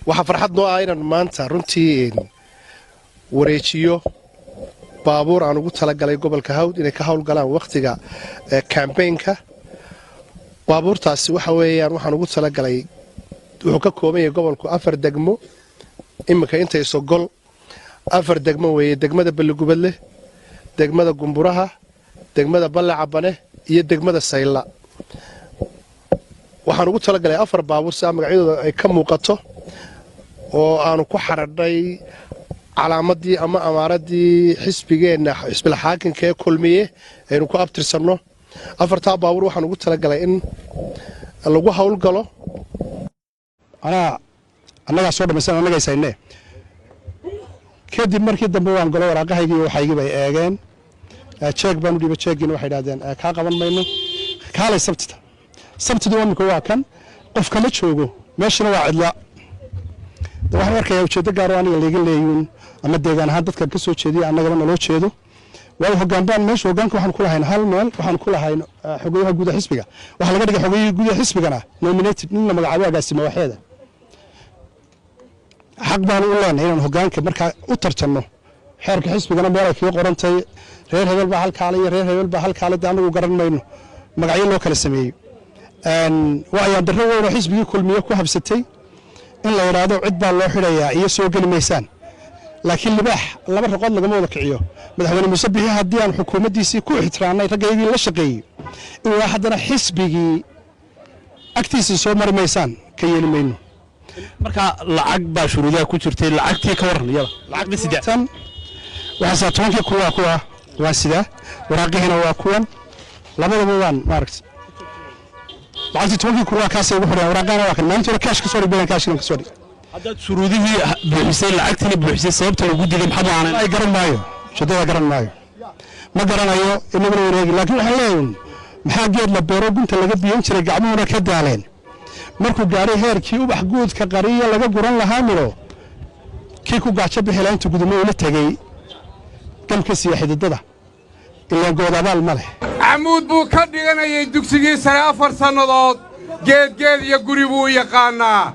waxa farxad noo ah inaan maanta runtii wareejiyo baabuur aan ugu talagalay gobolka Hawd inay ka hawlgalaan waqtiga campaign-ka. baabuurtaasi waxa weeyaan waxaan ugu talagalay wuxuu ka kooban yahay gobolku 4 degmo imika intay soo gol 4 degmo weeye degmada Balligubadle degmada Gumburaha degmada Ballacabane iyo degmada Sayla waxaan ugu talagalay 4 baabuur si magacyadooda ay ka muuqato oo aanu ku xaradhay calaamadii ama amaaradii xisbigeena xisbiga xaakinka ee kulmiye aynu ku abtirsanno 4 baabuur waxaan ugu talagalay in lagu hawl galo anaga soo dhamaysan anaga isaynee kadib markii dambe waan galo waraaqahaygii waxaygii bay eegeen check baan u dhibay checkina waxay yiraahdeen ka qaban mayno kaalay sabtida wanku waa kan qof kama joogo meeshana waa cidla waxaan arkayaa ujeedo gaar ah aniga leega leeyun ama deegaan ahaan dadka ka soo jeediya annagaba naloo jeedo way hoggaanbaan meesha hoggaanka waxaan ku lahayn hal meel waxaan ku lahayn xogayaha guud xisbiga waxa laga dhigay xogayaha guud xisbigana nominated in la magacaabo agaasimo waxeeda xaq baan u leenahay inaan hoggaanka marka u tartanno xeerka xisbigana meel ay kaga qorantay reer hebel baa halkaale iyo reer hebel baa halkaale anagu garan mayno magacyo loo kala sameeyay waayaan darro weyn oo xisbigii kulmiye ku habsatay in la yiraahdo cid baa loo xidhayaa iyo soo gali maysaan laakiin libaax laba raqood laga wada kiciyo madaxweyne Muuse Biixi hadii aan xukuumaddiisii ku ixtiraamnay ragayagii la shaqeeyay in waa haddana xisbigii agtiisa soo mari maysaan ka yeeli mayno marka lacag baa shuruudaha ku jirtay lacagtii ka waran yada lacagtii sidaan waxa tobankii kuwa waa sida waraaqihina waa kuwan labadaba waan maaragtay lacagtii tobankii kuwa kaasay ugu xireen waraaqana waa kan maanta cash ka soo dhigay cash ka soo dhigay hadda shuruudihii buuxisay lacagtii buuxisay sababta ugu diiday maxaa aanay ay garan maayo shadada garan maayo ma garanayo inaguna wareegi laakiin waxaan leeyahay maxaa geed la beero gunta laga biyan jiray gacmuhuna ka daaleen markuu gaaray heerkii ubax guudka qariya laga guran lahaa miro kii ku gaajo bixilaanta gudumo ula tagay galka siyaaxidada ilaa goodabaal ma leh amuud buu ka dhiganayay dugsigii sare 4 sanadood geed iyo guri buu yaqaanaa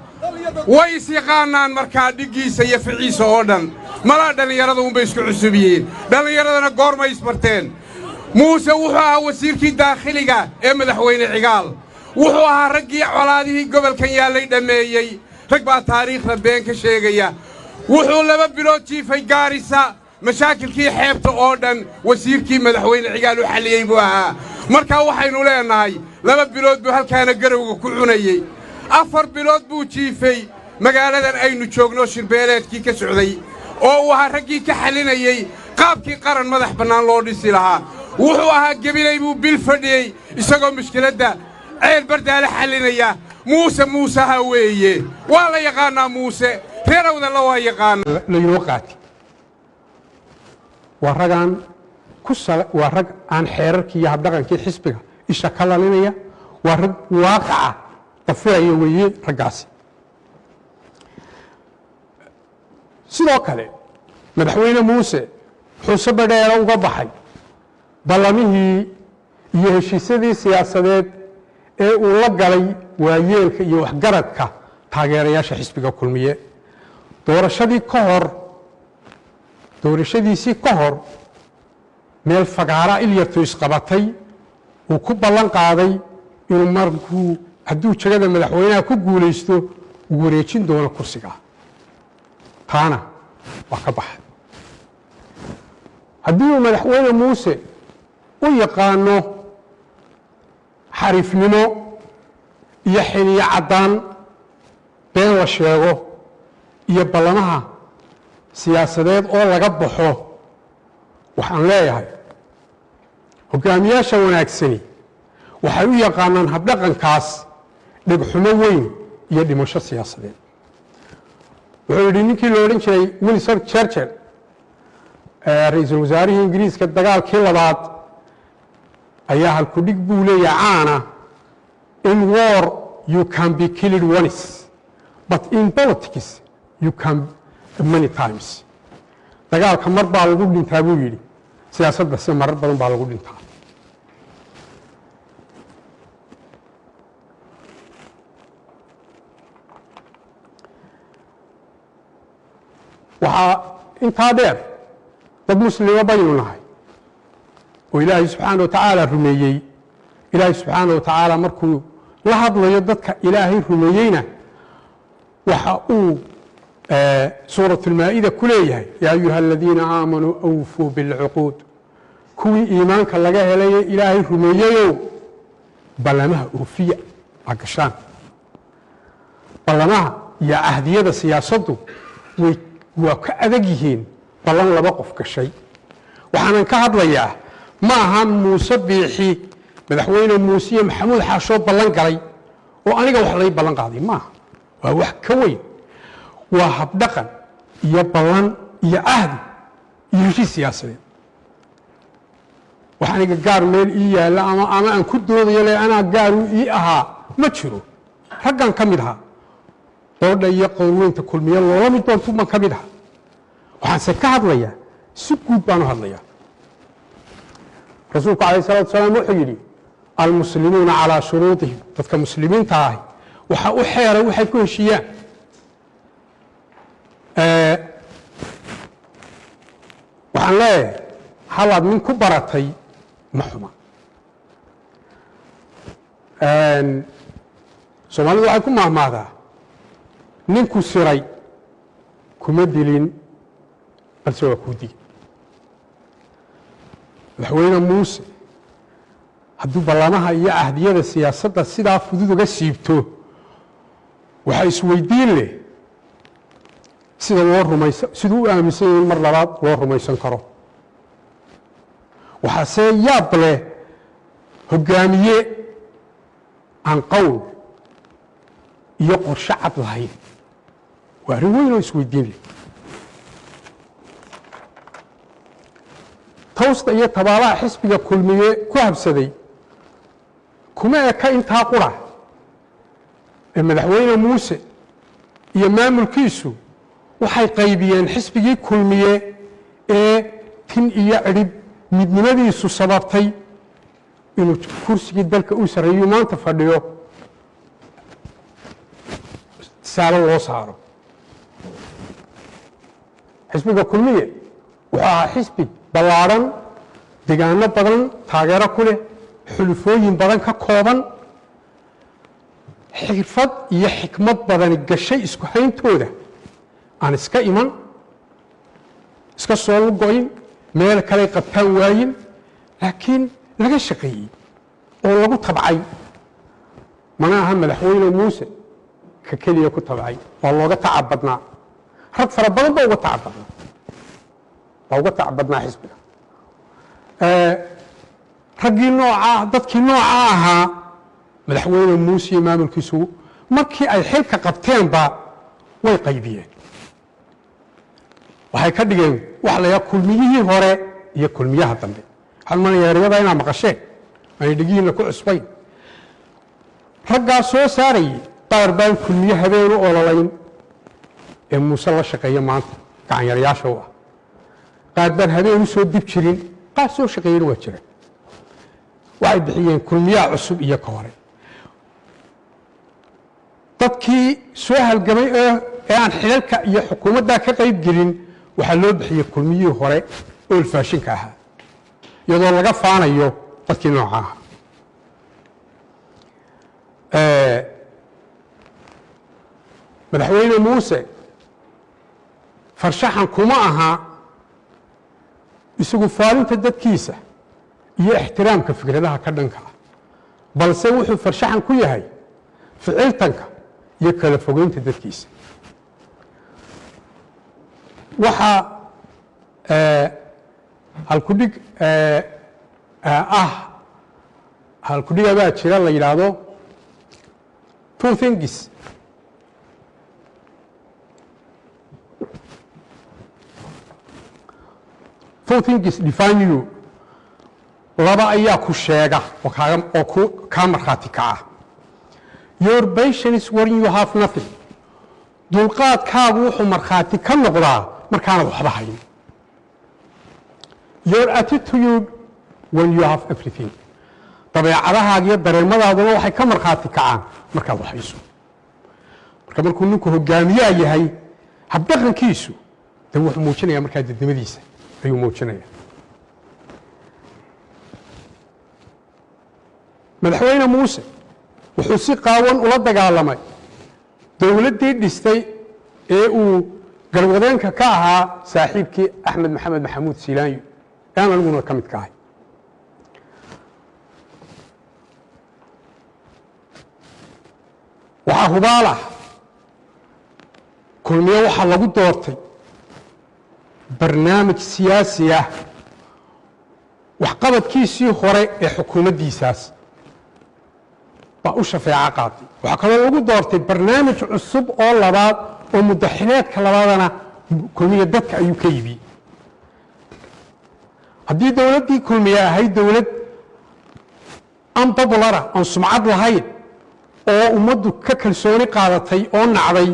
way is yaqaanaan markaa dhigiisa iyo ficiisa oo dhan mala dhalinyarada un bay isku cusubiyeen dhalinyaradana goorma isbarteen muuse wuxuu ahaa wasiirkii daakhiliga ee madaxweyne cigaal wuxuu ahaa raggii colaadihii gobolkan yaalay dhameeyay rag baa taariikhda been ka sheegaya wuxuu 2 bilood jiifay Gaarisa mashaakilkii xeebta oo dhan wasiirkii madaxweyne cigaal u xaliyay buu ahaa marka waxaynu leenahay 2 bilood buu halkaana garowga ku cunayay 4 bilood buu jiifay magaaladan aynu joogno shirbeeleedkii ka socday oo uu ahaa raggii ka xalinayay qaabkii qaran madax bannaan loo dhisi lahaa wuxuu ahaa gabilay buu bil fadhiyay isagoo mushkiladda ceel bardaale xalinaya muuse ha weeye waa la yaqaanaa muuse reerawda la waa yaqaan la yiro qaati waragan waa rag aan xeerarkii iyo habdhaqankii xisbiga isha ka lalinaya waa rag waaqaca dafiraya weeye raggaasi sidoo kale madaxweyne muuse wuxuu badheera uga baxay ballamihii iyo heshiisyadii siyaasadeed ee uu la galay waayeelka iyo waxgaradka taageerayaasha xisbiga kulmiye doorashadiisii ka hor meel fagaara ilyartu isqabatay uu ku ballan qaaday inuu markuu hadduu jagada madaxweynaha ku guulaysto uu wareejin doono kursiga taana waa ka baxay haddii uu madaxweyne muuse u yaqaano xariifnimo iyo xiliyo caddaan been la sheego iyo ballamaha siyaasadeed oo laga baxo waxaan leeyahay hogaamiyaasha wanaagsani waxay u yaqaanaan habdhaqankaas dhegxumo weyn iyo dhimasho siyaasadeed wuxuu yidhi ninkii la odhan jiray Winston Churchill ra'iisul wasaarihii Ingiriiska dagaalkii labaad ayaa halku dhig buu leeyahay caana in war you can be killed once but in politics you can many times dagaalka mar baa lagu dhintaa buu yidhi siyaasadda si marar badan baa lagu dhintaa waxaa intaa dheer dad muslima baynu nahay oo ilaahay subxaana wa tacaala rumeeyey ilaahay subxaana wa tacaala markuu la hadlayo dadka ilaahay rumeeyeyna waxa uu suuraة الmaa'ida ku leeyahay yaa ayuha aladiina aamanuu awfuu biاlcuquud kuwii iimaanka laga helaye ilaahay rumeeyeyow ballamaha oofiya ha gashaan ballamaha iyo cahdiyada siyaasaddu waa ka adag yihiin ballan laba qof gashay waxaanan ka hadlayaa ma aha muuse biixi madaxweyne muuse iyo maxamuud xaashoo ballan galay oo aniga wax lay ballan qaaday maaha waa wax ka weyn waa habdhaqan iyo ballan iyo cahdi iyo heshiis siyaasadeed wax aniga gaar meel ii yaalla ama aan ku doodayo le anaa gaaru ii ahaa ma jiro raggan ka mid ahaa doodha iyo qowweynta kulmiye loola mid doontu baan ka mid ahaa waxaanse ka hadlayaa si guud baan u hadlayaa rasuulku calayh salatu wasalaam wuxuu yidhi almuslimuuna calaa shuruudihim dadka muslimiinta ahi waxa u xeeray waxay ku heshiiyaan waxaan leeyahay halaad nin ku baratay ma xuma soomaalidu waxay ku mahmahdaa ninku siray kuma dilin balse waa kuu digi madaxweyne muuse hadduu ballamaha iyo cahdiyada siyaasadda sidaa fudud uga siibto waxaa isweydiin leh sida loo rumaysan siduu u aaminsan yahay in mar labaad loo rumaysan karo waxaase yaab leh hoggaamiye aan qowl iyo qorshe cad lahayn waa arrin weyn oo isweydiin leh tawsta iyo tabaalaha xisbiga kulmiye ku habsaday kuma eka intaa qura ee madaxweyne muuse iyo maamulkiisu waxay qaybiyeen xisbigii kulmiye ee tin iyo cidhib midnimadiisu sababtay inuu kursigii dalka u sarreeyo maanta fadhiyo saalo loo saaro xisbiga kulmiye wuxuu ahaa xisbi ballaadhan degaano badan taageero ku leh xulufooyin badan ka kooban xirfad iyo xikmad badani gashay isku hayntooda aan iska iman iska soo go-in meel kaley qabtaan waayin laakiin laga shaqeeyey oo lagu tabcay mana aha madaxweyne muuse ka keliya ku tabcay waa looga tacab badnaa rag fara badan baa uga tacab badnaa waa uga tacab badnaa xisbiga raggii noocaa dadkii noocaa ahaa madaxweyne muuse iyo maamulkiisu markii ay xilka qabteenba way qaybiyeen waxay ka dhigeen waxa la yidhaha kulmiyihii hore iyo kulmiyaha dambe waxaan umanayaa eryada inaad maqasheen aanay dhegihiinna ku cusbayn raggaa soo saarayay qaar baan kulmiye habeen u ololayn ee muuse la shaqeeya maanta gacanyarayaasha u ah qaar baan habeen u soo dib jirin qaar soo shaqeeyana waa jira waxay bixiyeen kulmiyaha cusub iyo ka hore dadkii soo halgamay ee aan xilalka iyo xukuumaddaa ka qayb gelin waxaa loo bixiyey kulmiyihii hore oo ilfaashinka ahaa iyadoo laga faanayo dadkii nooca aha madaxweyne muuse farshaxan kuma aha isagu faalinta dadkiisa iyo ixtiraamka fikradaha ka dhanka ah balse wuxuu farshaxan ku yahay ficiltanka iyo kala fogeynta dadkiisa waxaa halkudhig halkudhiga baa jira la yidhaahdo two things define you laba ayaa ku sheega oo kaa markhaati kaca your patience when you have nothing dulqaadkaagu wuxuu markhaati ka noqdaa markaanad waxba hayn your attitude when you have everything dabeecadahaaga iyo dareemadaaduna waxay ka markhaati kacaan markaad waxayso marka markuu ninku hogaamiyaa yahay habdhaqankiisu de wuxuu muujinayaa markaa dadnimadiisa ayuu muujinayaa madaxweyne muuse wuxuu si qaawan ula dagaalamay dowladdii dhistay ee uu galwadeenka ka ahaa saaxiibkii axmed maxamed maxamuud siilaanyo aan aniguna ka mid ka ahay waxaa hubaal ah kulmiye waxaa lagu doortay barnaamij siyaasi ah waxqabadkiisii hore ee xukuumaddiisaas baa u shafeeco qaatay waxaa kaloo lagu doortay barnaamij cusub oo labaad oo mudaxileedka labaadana kulmiye dadka ayuu ka yibiyey haddii dowladdii kulmiye ahayd dowlad unpopulara oon sumcad lahayn oo ummaddu ka kalsooni qaadatay oo nacday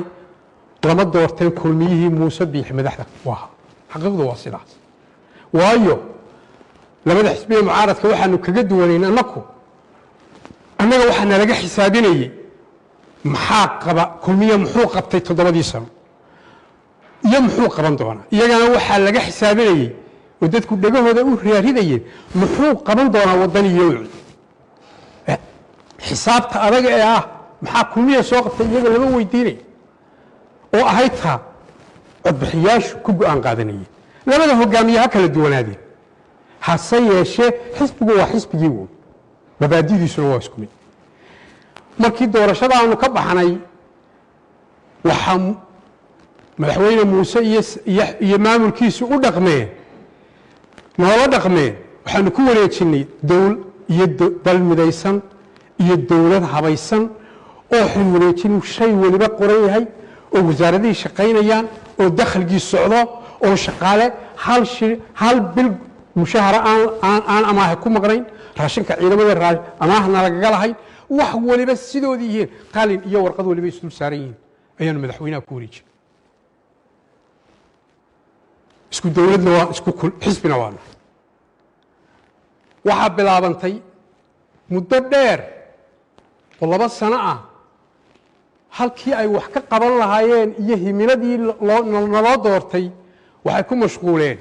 lama doorteen kulmiyihii muuse biixi madaxda u ahaa xaqiiqdu waa sidaas waayo labada xisbiye mucaaradka waxaanu kaga duwanayn annaga waxaa nalaga xisaabinayey maxaa qaba kulmiye muxuu qabtay 7 sano iyo muxuu qaban doonaa iyagana waxaa laga xisaabinayey oo dadku dhagahooda u raaridayeen muxuu qaban doonaa waddan iyo wixii xisaabta adaga ee ah maxaa kulmiye soo qabtay iyaga lama weydiinay oo ahayd taa codbixiyaashu ku go'aan qaadanayeen labada hogaamiye ha kala duwanaadeen hase yeeshee xisbigu waa xisbigii weyn mabaadidiisuna waa isku mid markii doorashada aanu ka baxnay waxaa madaxweyne muuse iyo maamulkiisu u dhaqmeen noola dhaqmeen waxaanu ku wareejinay dowl iyo dal midaysan iyo dowlad habaysan oo xil wareejin shay waliba qoran yahay oo wasaaradihii shaqaynayaan oo dakhligii socdo oo shaqaale hal bil mushahara aan amaaha ku maqnayn raashinka ciidamada amaahna lagaga lahayn wax waliba sidoodii yihiin qalin iyo warqad waliba isdul saaran yihiin ayaanu madaxweynaha ku wareejin isku dowladna waa isku xisbina waana waxaa bilaabantay muddo dheer oo 2 sano ah halkii ay wax ka qaban lahaayeen iyo himiladii naloo doortay waxay ku mashquuleen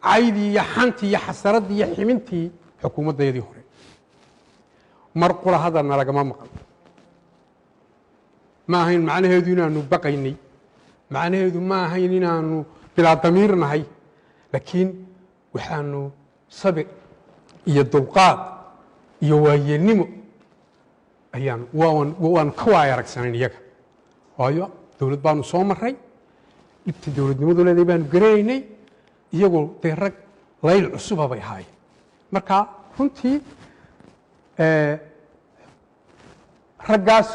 caydii iyo xantii iyo xasaradii iyo ximintii xukuumaddeedii hore mar qura hadalna lagama maqan ma ahayn macnaheedu inaanu baqaynay macnaheedu ma ahayn inaanu bilaa damiir nahay laakiin waxaanu sabir iyo dulqaad iyo waayeelnimo waanu ka waay aragsanayn iyaga waayo dowlad baanu soo maray dhibta dowladnimadu leedahay baanu garanaynay iyagoo dee rag layl cusuba bay ahaayeen marka runtii raggaas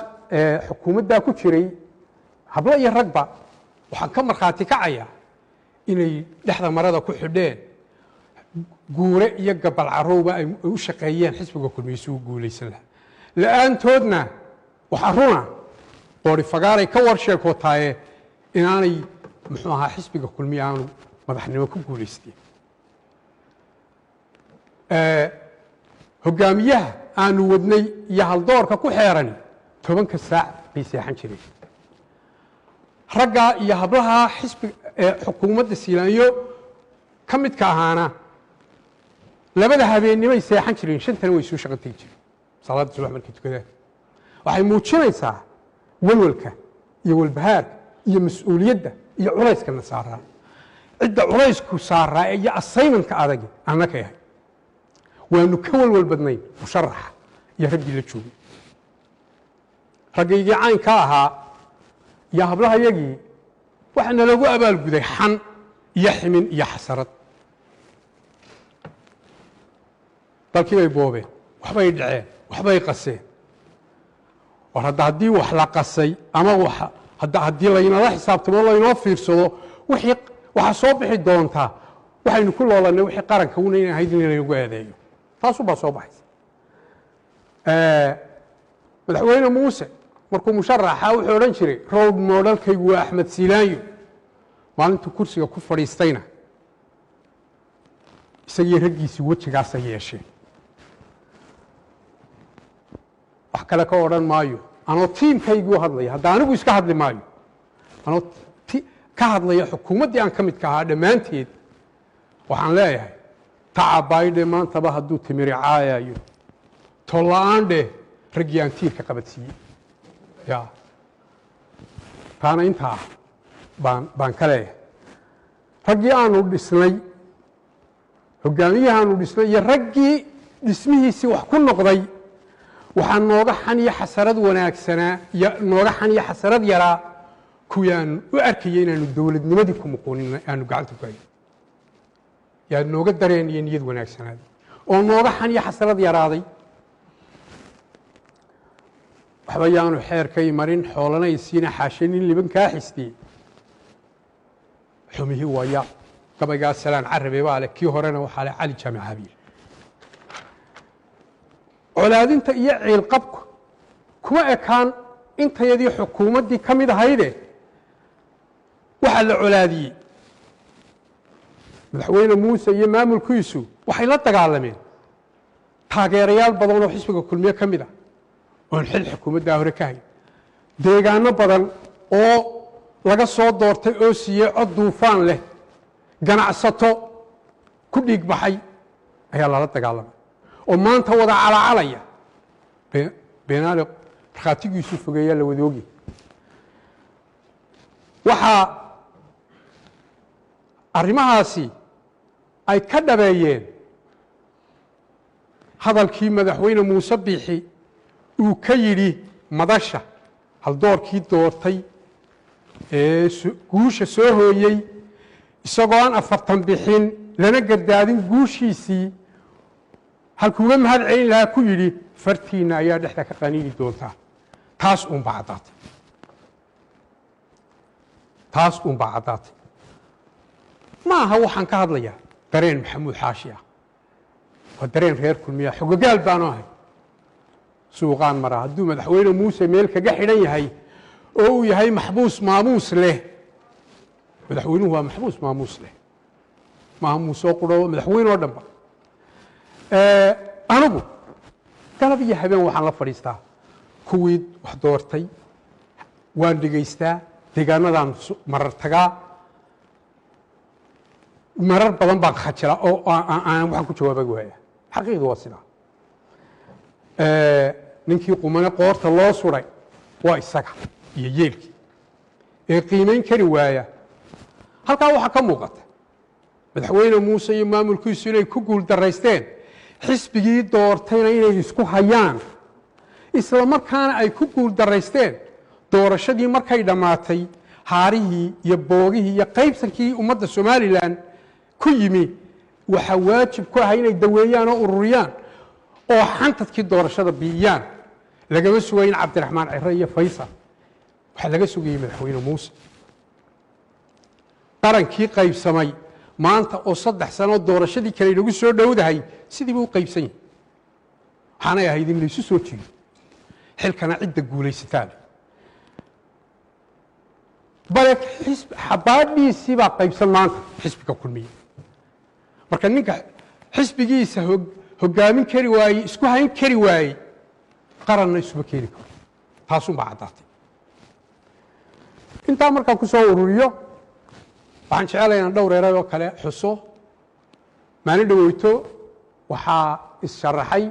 xukuumaddaa ku jiray hablo iyo ragba waxaan ka markhaati kacayaa inay dhexda marada ku xidheen guure iyo gabal carowba ay u shaqeeyeen xisbiga kulmiye si uu guulaysan lahaa la'aantoodna waxaa runa qoori fagaaray ka warsheekotaaye inaanay muxuu ahaa xisbiga kulmiye aanu madaxnimo ku guulaysteen hogaamiyaha aanu wadnay iyo haldoorka ku xeerani 10 saac bay seexan jireen raggaa iyo hablaha xisbiga xukuumadda siilaanyo ka midka ahaana labada habeennimay seexan jireen 5tana way soo shaqo tegi jireen salaada subax markay tukadaan waxay muujinaysaa walwalka iyo walbahaarka iyo mas-uuliyadda iyo culayska na saaraa cidda culaysku saaraa iyo assignmentka adag annaka yahay waanu ka walwal badnayn musharaxa iyo raggii la joogay raggaygii caynka ahaa iyo hablahayagii waxaana lagu abaalguday xan iyo ximin iyo xasarad dalkii bay boobeen waxbay dhaceen waxbay qaseen war haddii wax la qasay ama haddii laynala xisaabtamo laynoo fiirsado waxaa soo bixi doontaa waxaynu ku loolannay wixii qaranka una in ahayd in laynagu eedeeyo taasubaa soo baxaysa madaxweyne muuse markuu musharaxa wuxuu odhan jiray rowd moodhalkaygu waa axmed siilaanyo maalintuu kursiga ku fadhiistayna isagii raggiisii wejigaasay yeesheen wax kale ka odhan maayo anoo tiimkayguu hadlaya hadda anigu iska hadli maayo anoo ka hadlaya xukuumaddii aan ka midka ahaa dhammaanteed waxaan leeyahay tacabaydhe maantaba hadduu timiri caayayo tolla-aan dheh raggii aan tiirka qabadsiiyey ya taana intaa baan ka leeyahay raggii aanu dhisnay hogaamiyahaanu dhisnay iyo raggii dhismihiisii wax ku noqday waxaa nooga xan iyo xasarad wanaagsanaa iyo nooga xan iyo xasarad yaraa kuwii aanu u arkayay inaanu dowladnimadii ku muquunin aanu gacanta ku hayn yaa nooga dareen iyo niyad wanaagsanaaday oo nooga xan iyo xasarad yaraaday waxba yaanu xeerkay marin xoolana isiina xaashanin liban kaa xistiyey xumihii waya gabaygaa salaan carabe baa leh kii horena waxaa leh cali jaamic habiil colaadinta iyo ciilqabku kuma ekaan intayadii xukuumaddii ka mid ahayde waxaa la colaadiyey madaxweyne muuse iyo maamulkiisu waxay la dagaalameen taageerayaal badan oo xisbiga kulmiye ka mid ah oon xil xukuumaddaa hore ka hayn deegaano badan oo laga soo doortay oo siiyey cod duufaan leh ganacsato ku dhiig baxay ayaa lala dagaalamay oo maanta wada calacalaya beenaale markhaatigiisu fogeeyaa la wadoogi waxaa arrimahaasi ay ka dhabeeyeen hadalkii madaxweyne muuse biixi uu ka yidhi madasha haldoorkii doortay ee guusha soo hooyey isagoo aan 40 bixin lana gardaadin guushiisii halkuuga mahad celin lahaa ku yidhi fartiinna ayaa dhexda ka qaniini doontaa taas uunbaa caddaatay ma aha waxaan ka hadlayaa dareen maxamuud xaashi ah waa dareen reer kulmiya xogagaal baanu ahay suuqaan mara hadduu madaxweyne muuse meel kaga xidhan yahay oo uu yahay maxbuus maamuus leh madaxweynuhu waa maxbuus maamuus leh maaha muusoo qudho madaxweyne oo dhanba anigu galab iyo habeen waxaan la fadhiistaa kuwii wax doortay waan dhegaystaa deegaanadaan marar tagaa marar badan baan khajila oo aan waxaan ku jawaaba waaya xaqiiqdu waa sidaa ninkii qumane qoorta loo suray waa isaga iyo yeelkii ee qiimayn kari waaya halkaa waxaa ka muuqata madaxweyne muuse iyo maamulkiisu inay ku guul daraysteen xisbigii doortayna inay isku hayaan isla markaana ay ku guul daraysteen doorashadii markay dhammaatay haarihii iyo boogihii iyo qaybsankii ummadda somalilan ku yimi waxaa waajib ku ah inay daweeyaan oo ururiyaan oo xantadkii doorashada biiyaan lagama sugayn cabdiraxmaan cire iyo faysal waxaa laga sugayey madaxweyne muuse qarankii qaybsamay maanta oo 3 sano doorashadii kale inagu soo dhowdahay sidiiba u qaybsan yahay waxaanay ahayd in laysu soo jiido xilkana cidda guulaysataan bale xabaadhiisii baa qaybsan maanta xisbiga kulmiye marka ninka xisbigiisa hogaamin kari waayey isku hayn kari waayey qaranna isuma keeni karo taasunbaa caddaatay intaa markaan ku soo ururiyo waxaan jecelahay inaan dhowr eeradoo kale xuso maalin dhaweyto waxaa is-sharaxay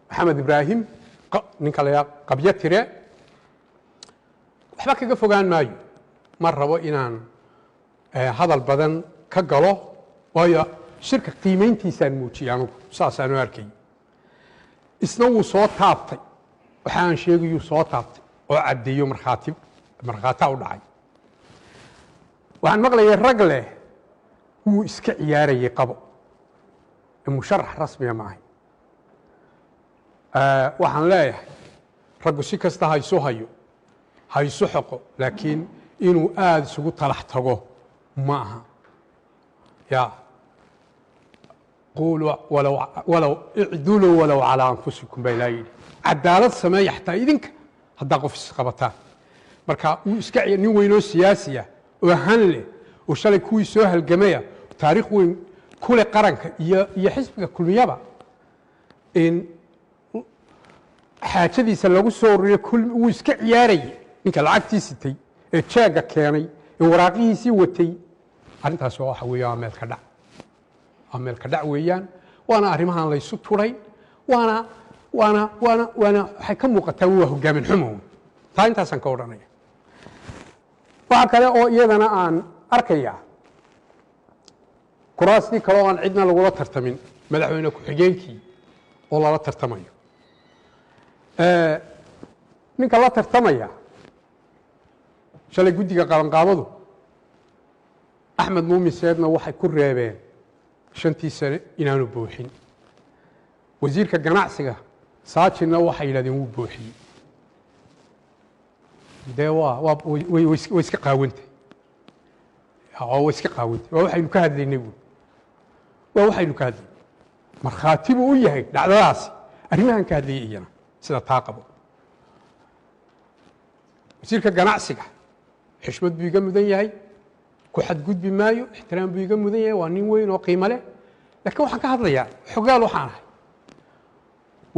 maxamed ibraahim ninka la yaa qabyo tire waxba kaga fogaan maayo ma rabo inaan hadal badan ka galo waayo shirka qiimayntiisaan muujiyey anugu saasaanu arkay isna wuu soo taabtay waxa aan sheegayuu soo taabtay oo caddeeyo markhaataa u dhacay waxaan maqlayay rag leh wuu iska ciyaarayay qabo musharax rasmiya maahay waxaan leeyahay raggu si kasta haysu hayo haysu xoqo laakiin inuu aada isugu talax tago ma aha ya قولوا ولو اعدلوا ولو على أنفسكم بلايين عدالة سماية حتى إذنك هذا قف السقبتان مركا وإسكعي نوينو سياسية وهنله وشالي كوي سوها الجماعة تاريخ وين كل قرن يحسب كل ميابا إن xaajadiisa lagu soo ururiyo uu iska ciyaarayay ninka lacagtii sitay ee jeega keenay ee waraaqihiisii watay arrintaas waxa weeye meel ka dhac weeyaan waana arrimahan la isu turay waana waxay ka muuqataa waa hogaamin xumo taa intaasaan ka odhanaya waxa kale oo iyadana aan arkayaa kuraastii kale oo aan cidna lagula tartamin madaxweyne ku-xigeenkii oo lala tartamayo ninka la tartamaya shalay guddiga qabanqaabadu axmed muumin seedna waxay ku reebeen 5 sano inaanu buuxin wasiirka ganacsiga saajinna waxay yidhahdeen wuu buuxiyey dee way iska qaawantay waa waxaynu ka hadlaynay waa waxaynu ka hadlaynay markhaati buu u yahay dhacdadaasi arrimahan ka hadlayay iyana sida taa qabo wasiirka ganacsiga xishmad buu iga mudan yahay ku xadgudbi maayo ixtiraam buu iga mudan yahay waa nin weyn oo qiimo leh laakiin waxaan ka hadlayaa xogaal waxaan ahay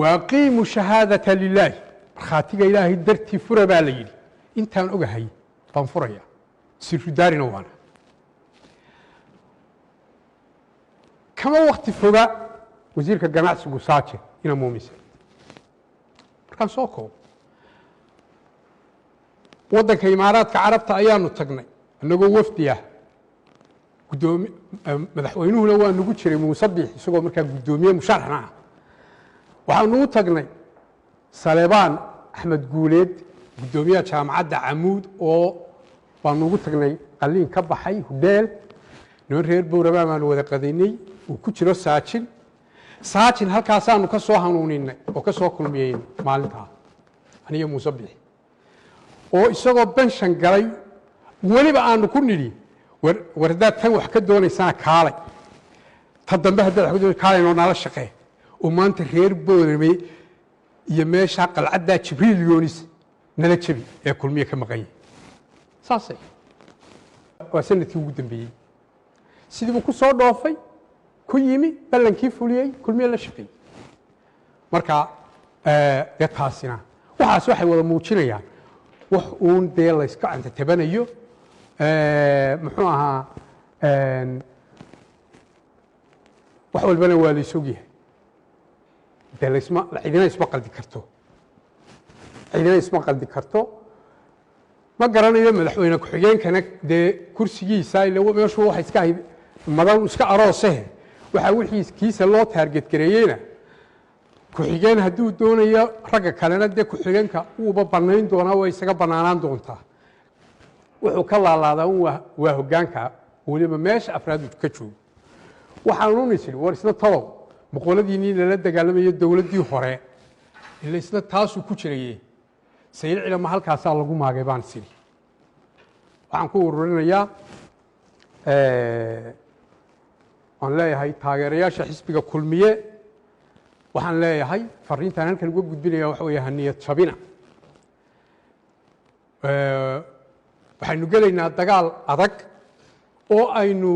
waaqiimu shahaadata lilaahi markhaatiga ilaahay dartii fura baa la yidhi intaan ogahay baan furaya sirru daarina waana kama wakti foga wasiirka ganacsigu saaje ina muumise markaan soo koobo waddanka imaaraadka carabta ayaanu tagnay annagoo wafdi ah madaxweynuhuna waa nagu jiray muuse biix isagoo markaa guddoomiye musharaxna ah waxaanu u tagnay salebaan axmed guuleed guddoomiyaha jaamacadda camuud oo baanu ugu tagnay qalliin ka baxay hudheel niman reer bowrabaan baanu wada qadaynay uu ku jiro saajin halkaasaanu ka soo hanuuninay oo ka soo kulmiyeyn maalintaa aniyo muuse biix oo isagoo benshan galay weliba aanu ku nidhi war haddaad tan wax ka doonaysana kaalay ta dambe haddaad wax ka doonaysa kaalay noo nala shaqee oo maanta reer boorame iyo meeshaa qalcaddaa jibriil yoonis nala jabi ee kulmiye ka maqan yahay saasay waa sanadkii ugu dambeeyey sidii buu ku soo dhoofay ku yimi ballankii fuliyey kulmiye la shaqeeyey marka dee taasina waxaas waxay wada muujinayaan wax uun dee layska cantatabanayo muxuu ahaa wax walbana waa laysog yahay dee cidina isma qaldi karto ma garanayo madaxweyne ku-xigeenkana dee kursigiisa meeshu waxa iska ahayd madan iska aroosehe waxaa wixii kiisa loo taarget gareeyeyna ku-xigeen hadduu doonayo ragga kalena dee ku-xigeenka uuba bannayn doonaa way isaga bannaanaan doontaa wuxuu ka laalaadaa waa hoggaanka weliba meesha afraadu ka joogo waxaanu nisiri war isna talow boqoladiinii lala dagaalamayo dowladdii hore ila isna taasuu ku jiraye sayid cilama halkaasaa lagu maagay baan siri waxaan ku ururinayaa waan leeyahay taageerayaasha xisbiga kulmiye waxaan leeyahay fariintaan halkan uga gudbinaya waxa weeye haniyad jabina waxaynu gelaynaa dagaal adag oo aynu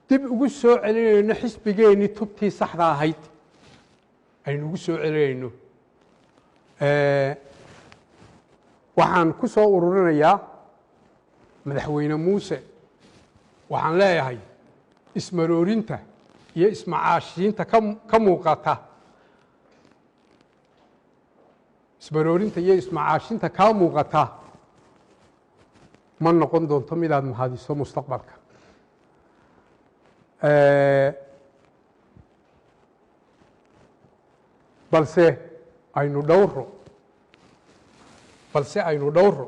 dib ugu soo celinayno xisbigeennii tubtii saxda ahayd aynu ugu soo celinayno waxaan ku soo ururinayaa madaxweyne muuse waxaan leeyahay ismaroorinta iyo ismacaashiinta ka muuqata ismaroorinta iyo ismacaashinta kaa muuqata ma noqon doonto midaad mahadiso mustaqbalka balse aynu dhowro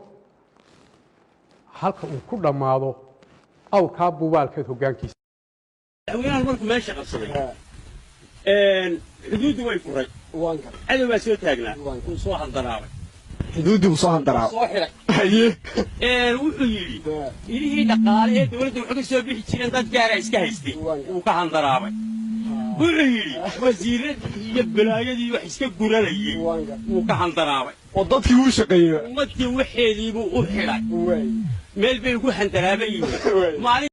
halka uu ku dhammaado awrkaa bubaalkeed hoggaankiisa madaxweynahan markuu meesha qabsaday xuduuddu way furay cadow baa soo taagnaa wuu soo handaraabay xuduuddu soo handaraabay soo xiray wuxuu yidhi ilihii dhaqaale ee dowladda wuxuu ka soo bixi jireen dad gaara iska haystay wuu ka handaraabay wuxuu yidhi wasiiradii iyo balaayadii wax iska guranayey wuu ka handaraabay oo dadkii uu shaqeeyey ummadkii waxeediibuu u xidhay meel bay ugu handaraaban yihiin